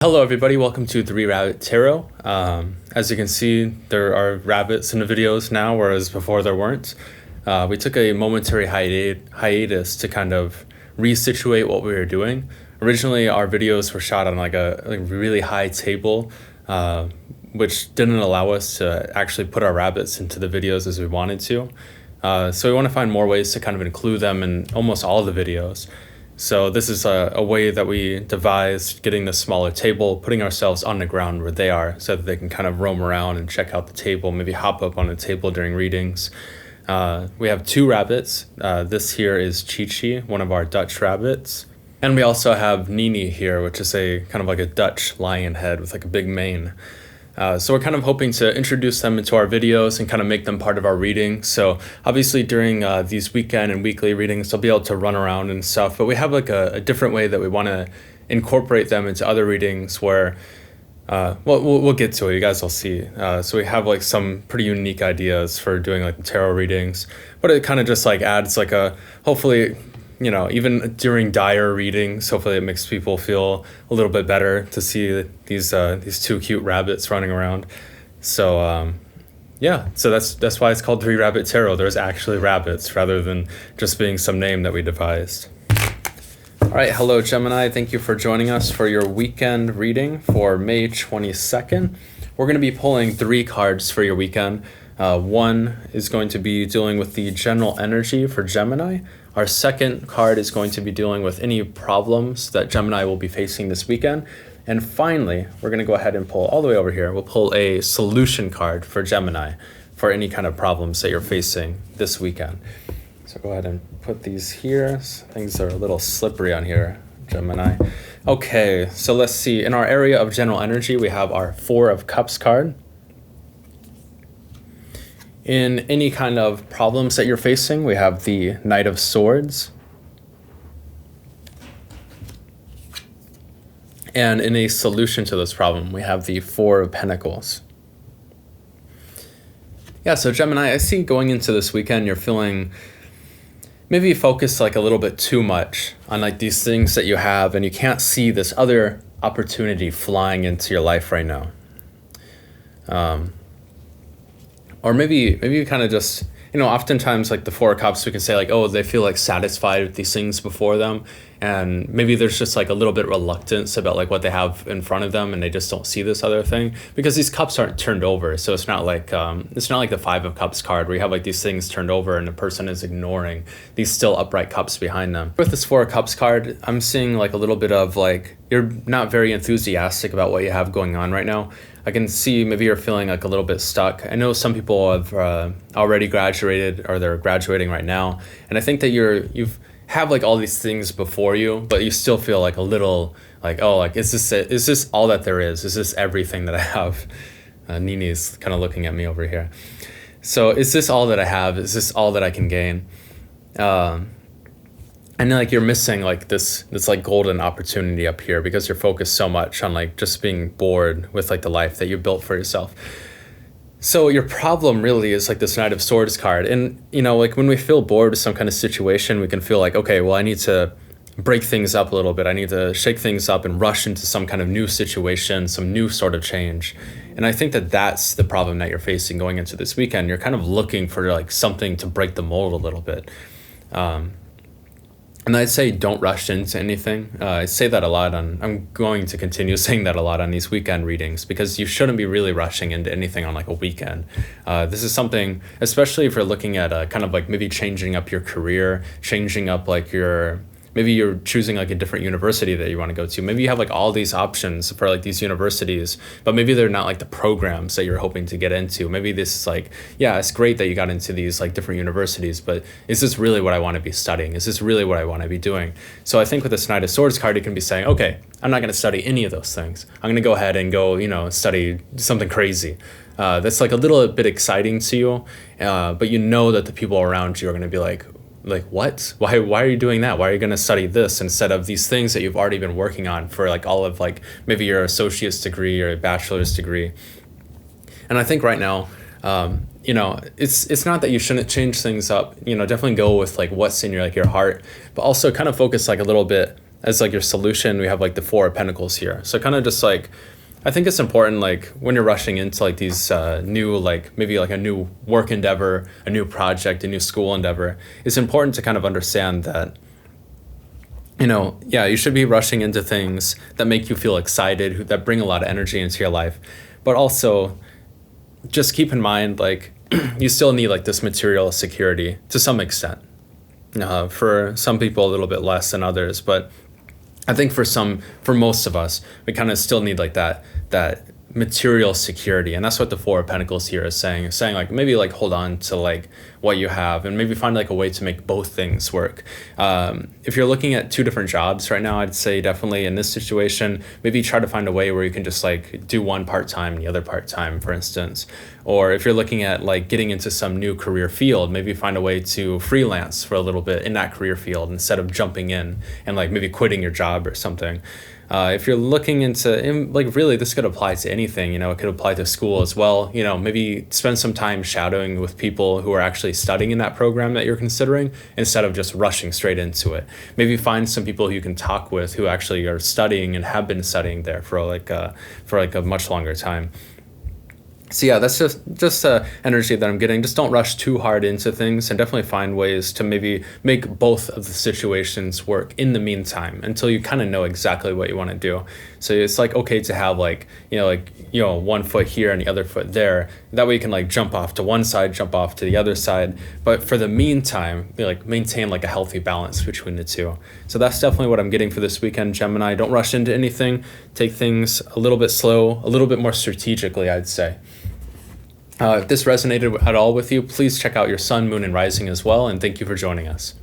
Hello everybody, welcome to 3 Rabbit Tarot. As you can see, there are rabbits in the videos now, whereas before there weren't. We took a momentary hiatus to kind of resituate what we were doing. Originally, our videos were shot on like a really high table, which didn't allow us to actually put our rabbits into the videos as we wanted to. So we want to find more ways to kind of include them in almost all of the videos. So this is a way that we devised, getting the smaller table, putting ourselves on the ground where they are so that they can kind of roam around and check out the table, maybe hop up on the table during readings. We have 2 rabbits. This here is Chi-Chi, one of our Dutch rabbits. And we also have Nini here, which is a kind of like a Dutch lion head with like a big mane. So we're kind of hoping to introduce them into our videos and kind of make them part of our reading. So obviously during these weekend and weekly readings, they'll be able to run around and stuff. But we have like a different way that we want to incorporate them into other readings where, we'll get to it. You guys will see. So we have like some pretty unique ideas for doing like tarot readings. But it kind of just like adds like hopefully, you know, even during dire readings, hopefully it makes people feel a little bit better to see these 2 cute rabbits running around. So so that's why it's called 3 Rabbit Tarot. There's actually rabbits rather than just being some name that we devised. All right, hello Gemini. Thank you for joining us for your weekend reading for May 22nd. We're going to be pulling 3 cards for your weekend. One is going to be dealing with the general energy for Gemini. Our second card is going to be dealing with any problems that Gemini will be facing this weekend. And finally, we're going to go ahead and pull all the way over here. We'll pull a solution card for Gemini for any kind of problems that you're facing this weekend. So go ahead and put these here. Things are a little slippery on here, Gemini. Okay, so let's see. In our area of general energy, we have our 4 of Cups card. In any kind of problems that you're facing, we have the Knight of Swords. And in a solution to this problem, we have the 4 of Pentacles. Yeah, so Gemini, I see going into this weekend, you're feeling maybe focused like a little bit too much on like these things that you have, and you can't see this other opportunity flying into your life right now. Or maybe you kind of just, you know, oftentimes like the 4 of Cups, we can say like, oh, they feel like satisfied with these things before them. And maybe there's just like a little bit reluctance about like what they have in front of them, and they just don't see this other thing because these cups aren't turned over. So it's not like the 5 of Cups card where you have like these things turned over and the person is ignoring these still upright cups behind them. With this 4 of Cups card, I'm seeing like a little bit of like, you're not very enthusiastic about what you have going on right now. I can see maybe you're feeling like a little bit stuck. I know some people have already graduated or they're graduating right now. And I think that you've have like all these things before you, but you still feel like a little like, oh, like, is this it? Is this all that there is? Is this everything that I have? Nini's kind of looking at me over here. So is this all that I have? Is this all that I can gain? And like you're missing like this like golden opportunity up here because you're focused so much on like just being bored with like the life that you built for yourself. So your problem really is like this Knight of Swords card. And, you know, like when we feel bored with some kind of situation, we can feel like, okay, well, I need to break things up a little bit. I need to shake things up and rush into some kind of new situation, some new sort of change. And I think that that's the problem that you're facing going into this weekend. You're kind of looking for like something to break the mold a little bit. And I'd say don't rush into anything. I say that a lot I'm going to continue saying that a lot on these weekend readings because you shouldn't be really rushing into anything on like a weekend. This is something, especially if you're looking at kind of like maybe changing up your career, changing up like maybe you're choosing like a different university that you want to go to. Maybe you have like all these options for like these universities, but maybe they're not like the programs that you're hoping to get into. Maybe this is like, yeah, it's great that you got into these like different universities, but is this really what I want to be studying? Is this really what I want to be doing? So I think with this Knight of Swords card, you can be saying, okay, I'm not going to study any of those things. I'm going to go ahead and go, you know, study something crazy. That's like a little bit exciting to you, but you know that the people around you are going to be like, what? Why are you doing that? Why are you going to study this instead of these things that you've already been working on for like all of like maybe your associate's degree or a bachelor's degree? And I think right now, you know, it's not that you shouldn't change things up. You know, definitely go with like what's in your like your heart, but also kind of focus like a little bit as like your solution, we have like the Four of Pentacles here. So kind of just like, I think it's important, like when you're rushing into like these new, like maybe like a new work endeavor, a new project, a new school endeavor, it's important to kind of understand that, yeah, you should be rushing into things that make you feel excited, that bring a lot of energy into your life. But also just keep in mind, like, you still need like this material security to some extent. For some people, a little bit less than others, but I think for most of us, we kind of still need like that material security. And that's what the Four of Pentacles here is saying like, maybe like hold on to like what you have and maybe find like a way to make both things work. If you're looking at two different jobs right now, I'd say definitely in this situation, maybe try to find a way where you can just like do one part-time and the other part-time, for instance. Or if you're looking at like getting into some new career field, maybe find a way to freelance for a little bit in that career field instead of jumping in and like maybe quitting your job or something. If you're looking into, like really this could apply to anything, it could apply to school as well. Maybe spend some time shadowing with people who are actually studying in that program that you're considering instead of just rushing straight into it. Maybe find some people who you can talk with who actually are studying and have been studying there for a much longer time. So yeah, that's just energy that I'm getting. Just don't rush too hard into things, and definitely find ways to maybe make both of the situations work in the meantime until you kind of know exactly what you want to do. So it's like okay to have like 1 foot here and the other foot there. That way you can like jump off to one side, jump off to the other side. But for the meantime, like maintain like a healthy balance between the two. So that's definitely what I'm getting for this weekend, Gemini. Don't rush into anything. Take things a little bit slow, a little bit more strategically, I'd say. If this resonated at all with you, please check out your sun, moon, and rising as well, and thank you for joining us.